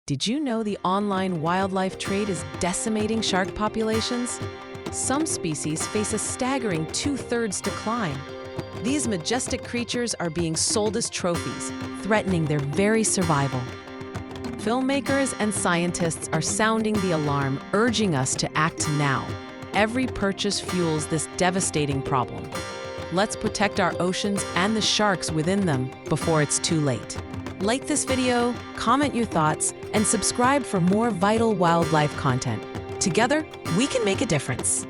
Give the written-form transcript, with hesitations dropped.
Did you know the online wildlife trade is decimating shark populations? Some species face a staggering 2/3 decline. These majestic creatures are being sold as trophies, threatening their very survival. Filmmakers and scientists are sounding the alarm, urging us to act now. Every purchase fuels this devastating problem. Let's protect our oceans and the sharks within them before it's too late. Like this video, comment your thoughts, and subscribe for more vital wildlife content. Together, we can make a difference.